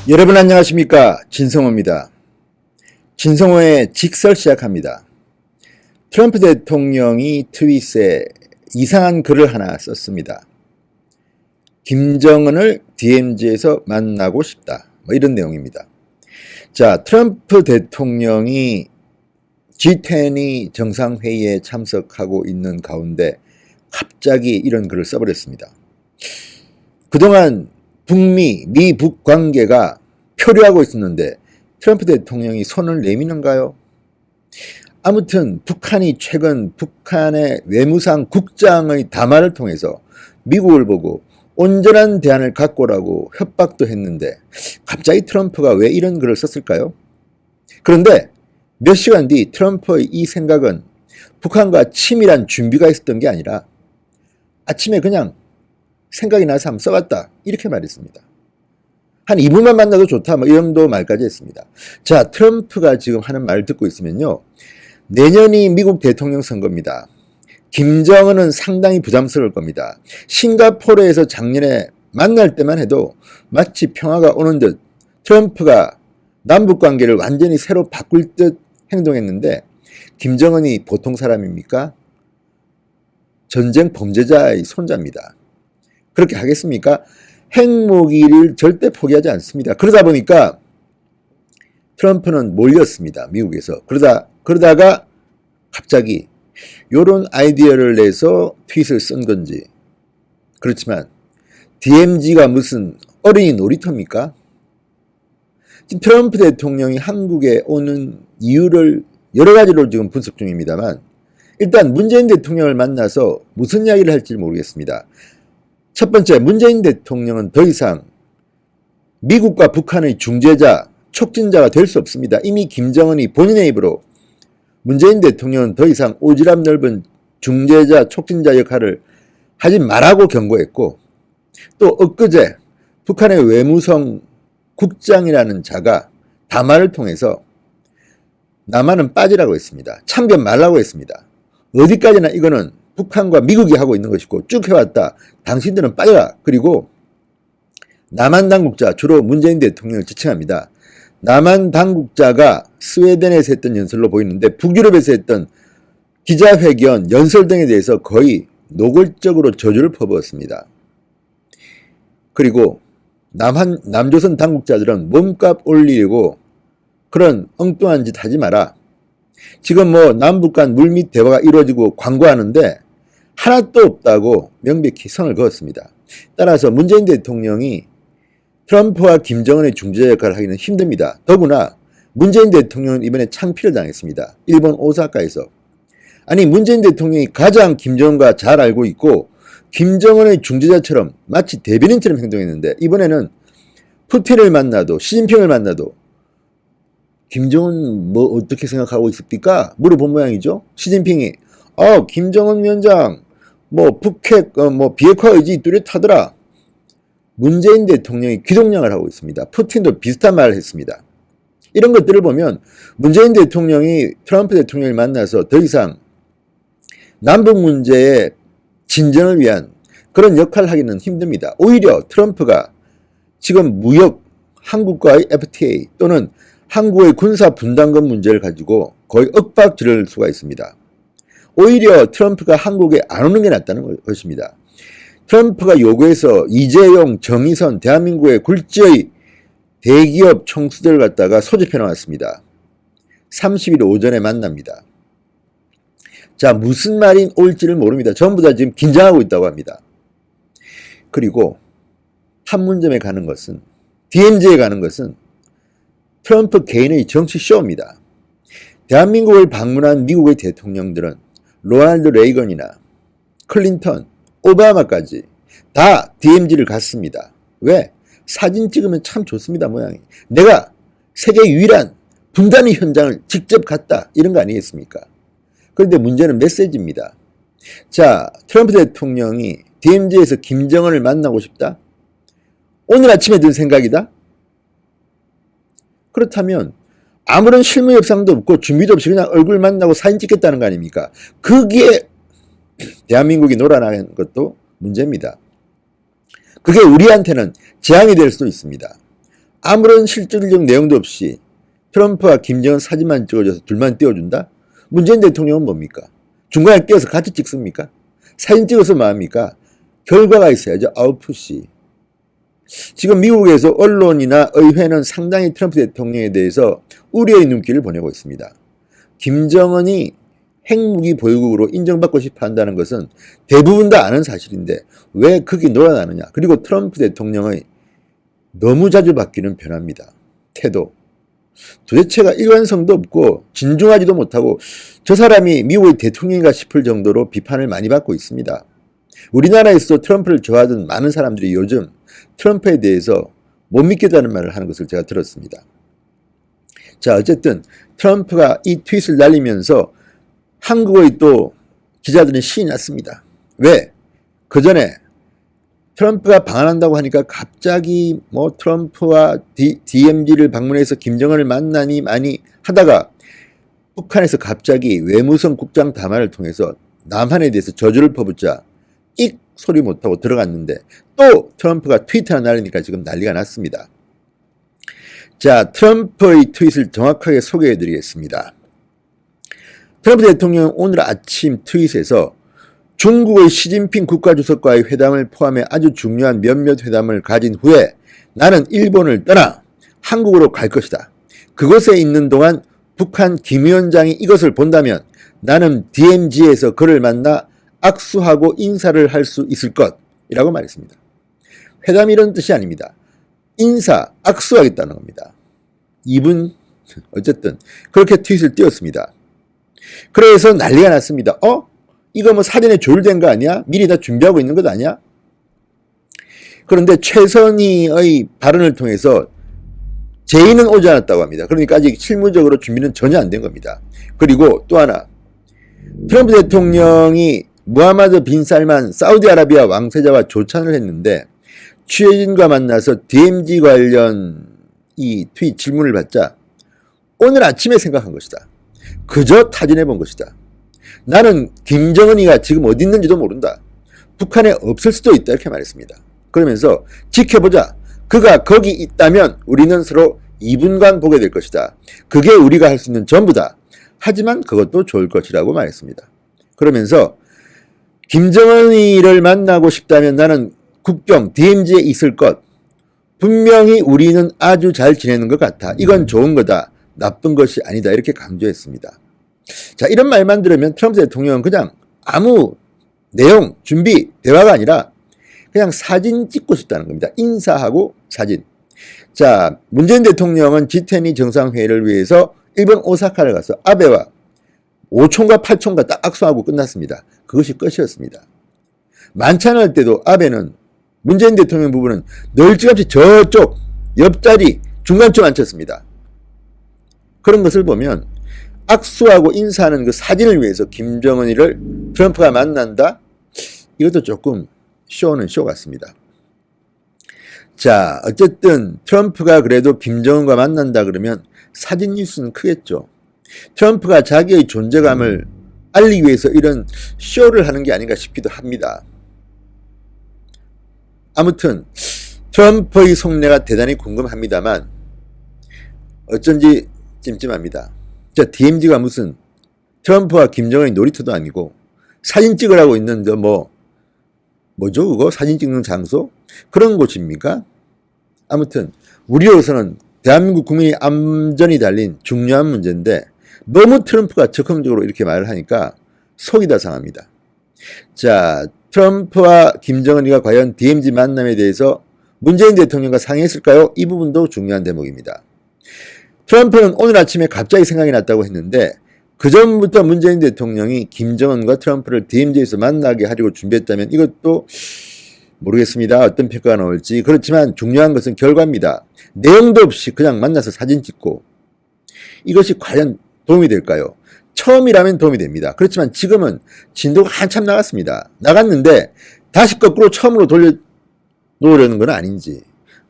여러분 안녕하십니까? 진성호입니다. 진성호의 직설 시작합니다. 트럼프 대통령이 트윗에 이상한 글을 하나 썼습니다. 김정은을 DMZ에서 만나고 싶다. 이런 내용입니다. 자, 트럼프 대통령이 G20 정상회의에 참석하고 있는 가운데 갑자기 이런 글을 써버렸습니다. 그동안 북미, 미북 관계가 표류하고 있었는데 트럼프 대통령이 손을 내미는가요? 아무튼 북한이 최근 북한의 외무상 국장의 담화를 통해서 미국을 보고 온전한 대안을 갖고 오라고 협박도 했는데 갑자기 트럼프가 왜 이런 글을 썼을까요? 그런데 몇 시간 뒤 트럼프의 이 생각은 북한과 치밀한 준비가 있었던 게 아니라 아침에 그냥 생각이 나서 한번 써봤다 이렇게 말했습니다. 한 2분만 만나도 좋다 이 정도 말까지 했습니다. 자, 트럼프가 지금 하는 말을 듣고 있으면요, 내년이 미국 대통령 선거입니다. 김정은은 상당히 부담스러울 겁니다. 싱가포르에서 작년에 만날 때만 해도 마치 평화가 오는 듯 트럼프가 남북관계를 완전히 새로 바꿀 듯 행동했는데 김정은이 보통 사람입니까? 전쟁 범죄자의 손자입니다. 그렇게 하겠습니까? 핵무기를 절대 포기하지 않습니다. 그러다 보니까 트럼프는 몰렸습니다. 미국에서. 그러다가 갑자기 이런 아이디어를 내서 트윗을 쓴 건지. 그렇지만 DMZ가 무슨 어린이 놀이터입니까? 지금 트럼프 대통령이 한국에 오는 이유를 여러 가지로 지금 분석 중입니다만 일단 문재인 대통령을 만나서 무슨 이야기를 할지 모르겠습니다. 첫 번째, 문재인 대통령은 더 이상 미국과 북한의 중재자, 촉진자가 될 수 없습니다. 이미 김정은이 본인의 입으로 문재인 대통령은 더 이상 오지랖 넓은 중재자, 촉진자 역할을 하지 말라고 경고했고, 또 엊그제 북한의 외무성 국장이라는 자가 담화를 통해서 남한은 빠지라고 했습니다. 참견 말라고 했습니다. 어디까지나 이거는 북한과 미국이 하고 있는 것이고 쭉 해왔다. 당신들은 빠져라. 그리고 남한 당국자, 주로 문재인 대통령을 지칭합니다. 남한 당국자가 스웨덴에서 했던 연설로 보이는데 북유럽에서 했던 기자회견, 연설 등에 대해서 거의 노골적으로 저주를 퍼부었습니다. 그리고 남조선 당국자들은 몸값 올리려고 그런 엉뚱한 짓 하지 마라. 지금 남북 간 물밑 대화가 이루어지고 광고하는데 하나도 없다고 명백히 선을 그었습니다. 따라서 문재인 대통령이 트럼프와 김정은의 중재자 역할을 하기는 힘듭니다. 더구나 문재인 대통령은 이번에 창피를 당했습니다. 일본 오사카에서. 아니, 문재인 대통령이 가장 김정은과 잘 알고 있고 김정은의 중재자처럼 마치 대변인처럼 행동했는데 이번에는 푸틴을 만나도 시진핑을 만나도 김정은 어떻게 생각하고 있습니까? 물어본 모양이죠. 시진핑이 김정은 위원장 북핵 비핵화 의지 뚜렷하더라. 문재인 대통령이 귀동냥을 하고 있습니다. 푸틴도 비슷한 말을 했습니다. 이런 것들을 보면 문재인 대통령이 트럼프 대통령을 만나서 더 이상 남북 문제의 진전을 위한 그런 역할을 하기는 힘듭니다. 오히려 트럼프가 지금 무역, 한국과의 FTA 또는 한국의 군사 분담금 문제를 가지고 거의 윽박지를 수가 있습니다. 오히려 트럼프가 한국에 안 오는 게 낫다는 것입니다. 트럼프가 요구해서 이재용, 정의선, 대한민국의 굴지의 대기업 총수들을 갖다가 소집해 놓았습니다. 30일 오전에 만납니다. 자, 무슨 말이 올지를 모릅니다. 전부 다 지금 긴장하고 있다고 합니다. 그리고 판문점에 가는 것은, DMZ에 가는 것은 트럼프 개인의 정치 쇼입니다. 대한민국을 방문한 미국의 대통령들은 로널드 레이건이나 클린턴, 오바마까지 다 DMZ를 갔습니다. 왜? 사진 찍으면 참 좋습니다, 모양이. 내가 세계 유일한 분단의 현장을 직접 갔다, 이런 거 아니겠습니까? 그런데 문제는 메시지입니다. 자, 트럼프 대통령이 DMZ에서 김정은을 만나고 싶다? 오늘 아침에 든 생각이다? 그렇다면 아무런 실무 협상도 없고 준비도 없이 그냥 얼굴 만나고 사진 찍겠다는 거 아닙니까? 그게 대한민국이 놀아나는 것도 문제입니다. 그게 우리한테는 재앙이 될 수도 있습니다. 아무런 실질적 내용도 없이 트럼프와 김정은 사진만 찍어줘서 둘만 띄워준다? 문재인 대통령은 뭡니까? 중간에 끼어서 같이 찍습니까? 사진 찍어서 뭐합니까? 결과가 있어야죠. 아웃풋이. 지금 미국에서 언론이나 의회는 상당히 트럼프 대통령에 대해서 우려의 눈길을 보내고 있습니다. 김정은이 핵무기 보유국으로 인정받고 싶어 한다는 것은 대부분 다 아는 사실인데 왜 거기 놀아나느냐. 그리고 트럼프 대통령의 너무 자주 바뀌는 변화입니다. 태도. 도대체가 일관성도 없고 진중하지도 못하고 저 사람이 미국의 대통령인가 싶을 정도로 비판을 많이 받고 있습니다. 우리나라에서도 트럼프를 좋아하던 많은 사람들이 요즘 트럼프에 대해서 못 믿겠다는 말을 하는 것을 제가 들었습니다. 자, 어쨌든 트럼프가 이 트윗을 날리면서 한국의 또 기자들은 신이 났습니다. 왜? 그 전에 트럼프가 방한한다고 하니까 갑자기 뭐 트럼프와 DMZ를 방문해서 김정은을 만나니 많이 하다가 북한에서 갑자기 외무성 국장 담화를 통해서 남한에 대해서 저주를 퍼붓자 익 소리 못하고 들어갔는데 또 트럼프가 트위터 하나 날리니까 지금 난리가 났습니다. 자, 트럼프의 트윗을 정확하게 소개해 드리겠습니다. 트럼프 대통령은 오늘 아침 트윗에서 중국의 시진핑 국가주석과의 회담을 포함해 아주 중요한 몇몇 회담을 가진 후에 나는 일본을 떠나 한국으로 갈 것이다. 그곳에 있는 동안 북한 김 위원장이 이것을 본다면 나는 DMZ에서 그를 만나 악수하고 인사를 할 수 있을 것이라고 말했습니다. 회담 이런 뜻이 아닙니다. 인사, 악수하겠다는 겁니다. 이분 어쨌든 그렇게 트윗을 띄웠습니다. 그래서 난리가 났습니다. 이거 뭐 사전에 조율된 거 아니야? 미리 다 준비하고 있는 것 아니야? 그런데 최선희의 발언을 통해서 제의는 오지 않았다고 합니다. 그러니까 아직 실무적으로 준비는 전혀 안 된 겁니다. 그리고 또 하나, 트럼프 대통령이 무하마드 빈 살만 사우디아라비아 왕세자와 조찬을 했는데 취재진과 만나서 DMZ 관련 이 트윗 질문을 받자 오늘 아침에 생각한 것이다. 그저 타진해 본 것이다. 나는 김정은이가 지금 어디 있는지도 모른다. 북한에 없을 수도 있다. 이렇게 말했습니다. 그러면서 지켜보자. 그가 거기 있다면 우리는 서로 2분간 보게 될 것이다. 그게 우리가 할 수 있는 전부다. 하지만 그것도 좋을 것이라고 말했습니다. 그러면서 김정은이를 만나고 싶다면 나는 국경 DMZ에 있을 것. 분명히 우리는 아주 잘 지내는 것 같아. 이건 좋은 거다. 나쁜 것이 아니다. 이렇게 강조했습니다. 자, 이런 말만 들으면 트럼프 대통령은 그냥 아무 내용, 준비, 대화가 아니라 그냥 사진 찍고 싶다는 겁니다. 인사하고 사진. 자, 문재인 대통령은 G20 정상회의를 위해서 일본 오사카를 가서 아베와 5총과 8총과 딱 악수하고 끝났습니다. 그것이 끝이었습니다. 만찬할 때도 아베는 문재인 대통령 부부는 널찍없이 저쪽 옆자리 중간쯤 앉혔습니다. 그런 것을 보면 악수하고 인사하는 그 사진을 위해서 김정은이를 트럼프가 만난다? 이것도 조금 쇼는 쇼 같습니다. 자, 어쨌든 트럼프가 그래도 김정은과 만난다 그러면 사진 뉴스는 크겠죠. 트럼프가 자기의 존재감을 알리기 위해서 이런 쇼를 하는 게 아닌가 싶기도 합니다. 아무튼 트럼프의 속내가 대단히 궁금합니다만 어쩐지 찜찜합니다. 자, DMZ가 무슨 트럼프와 김정은의 놀이터도 아니고 사진 찍으라고 있는 뭐죠 그거? 사진 찍는 장소? 그런 곳입니까? 아무튼 우리로서는 대한민국 국민의 안전이 달린 중요한 문제인데 너무 트럼프가 적극적으로 이렇게 말을 하니까 속이 다 상합니다. 자, 트럼프와 김정은이가 과연 DMZ 만남에 대해서 문재인 대통령과 상의했을까요? 이 부분도 중요한 대목입니다. 트럼프는 오늘 아침에 갑자기 생각이 났다고 했는데 그 전부터 문재인 대통령이 김정은과 트럼프를 DMZ에서 만나게 하려고 준비했다면 이것도 모르겠습니다. 어떤 평가가 나올지. 그렇지만 중요한 것은 결과입니다. 내용도 없이 그냥 만나서 사진 찍고 이것이 과연 도움이 될까요? 처음이라면 도움이 됩니다. 그렇지만 지금은 진도가 한참 나갔는데 다시 거꾸로 처음으로 돌려놓으려는 건 아닌지.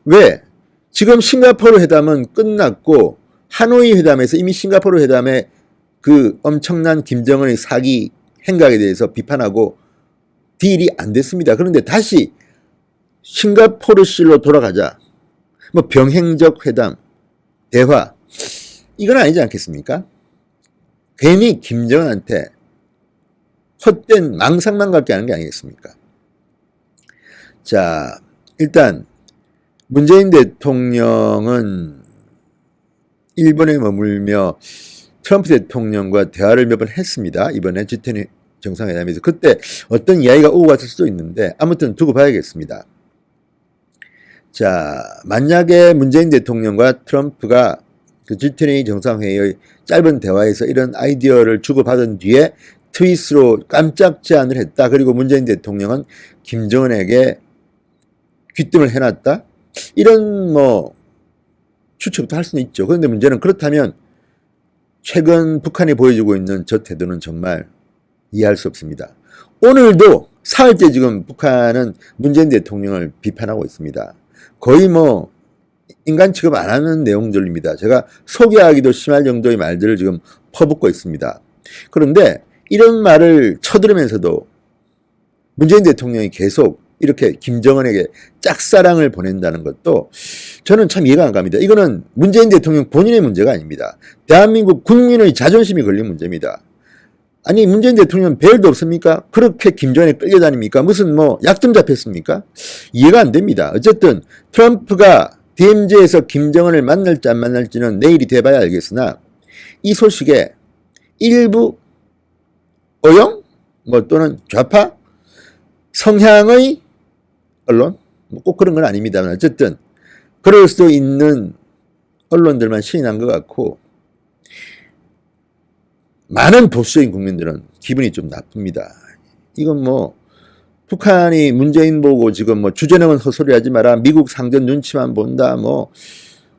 왜? 지금 싱가포르 회담은 끝났고 하노이 회담에서 이미 싱가포르 회담의 그 엄청난 김정은의 사기 행각에 대해서 비판하고 딜이 안 됐습니다. 그런데 다시 싱가포르 실로 돌아가자. 뭐 병행적 회담, 대화, 이건 아니지 않겠습니까? 괜히 김정은한테 헛된 망상만 갖게 하는 게 아니겠습니까? 자, 일단 문재인 대통령은 일본에 머물며 트럼프 대통령과 대화를 몇 번 했습니다. 이번에 G20 정상회담에서. 그때 어떤 이야기가 오고 갔을 수도 있는데 아무튼 두고 봐야겠습니다. 자, 만약에 문재인 대통령과 트럼프가 그 G20 정상회의의 짧은 대화에서 이런 아이디어를 주고받은 뒤에 트윗으로 깜짝 제안을 했다. 그리고 문재인 대통령은 김정은에게 귀뜸을 해놨다. 이런 뭐 추측도 할 수는 있죠. 그런데 문제는 그렇다면 최근 북한이 보여주고 있는 저 태도는 정말 이해할 수 없습니다. 오늘도 사흘째 지금 북한은 문재인 대통령을 비판하고 있습니다. 거의 뭐 인간 취급 안 하는 내용들입니다. 제가 소개하기도 심할 정도의 말들을 지금 퍼붓고 있습니다. 그런데 이런 말을 쳐들으면서도 문재인 대통령이 계속 이렇게 김정은에게 짝사랑을 보낸다는 것도 저는 참 이해가 안 갑니다. 이거는 문재인 대통령 본인의 문제가 아닙니다. 대한민국 국민의 자존심이 걸린 문제입니다. 아니 문재인 대통령은 배열도 없습니까? 그렇게 김정은에 끌려다닙니까? 무슨 뭐 약점 잡혔습니까? 이해가 안 됩니다. 어쨌든 트럼프가 DMZ에서 김정은을 만날지 안 만날지는 내일이 돼봐야 알겠으나 이 소식에 일부 어용? 뭐 또는 좌파? 성향의 언론? 뭐 꼭 그런 건 아닙니다만 어쨌든 그럴 수도 있는 언론들만 신이 난 것 같고 많은 보수적인 국민들은 기분이 좀 나쁩니다. 이건 뭐 북한이 문재인 보고 지금 뭐 주제넘은 헛소리 하지 마라. 미국 상전 눈치만 본다. 뭐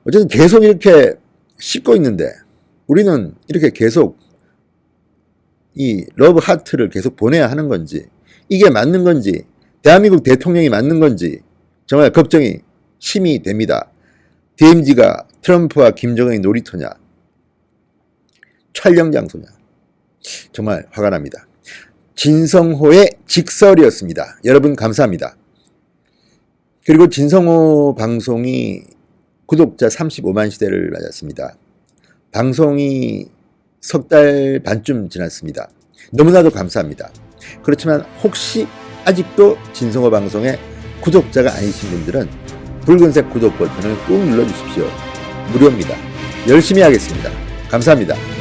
어쨌든 계속 이렇게 씹고 있는데 우리는 이렇게 계속 이 러브 하트를 계속 보내야 하는 건지 이게 맞는 건지 대한민국 대통령이 맞는 건지 정말 걱정이 심히 됩니다. DMZ가 트럼프와 김정은의 놀이터냐 촬영 장소냐 정말 화가 납니다. 진성호의 직설이었습니다. 여러분 감사합니다. 그리고 진성호 방송이 구독자 35만 시대를 맞았습니다. 방송이 석 달 반쯤 지났습니다. 너무나도 감사합니다. 그렇지만 혹시 아직도 진성호 방송의 구독자가 아니신 분들은 붉은색 구독 버튼을 꾹 눌러주십시오. 무료입니다. 열심히 하겠습니다. 감사합니다.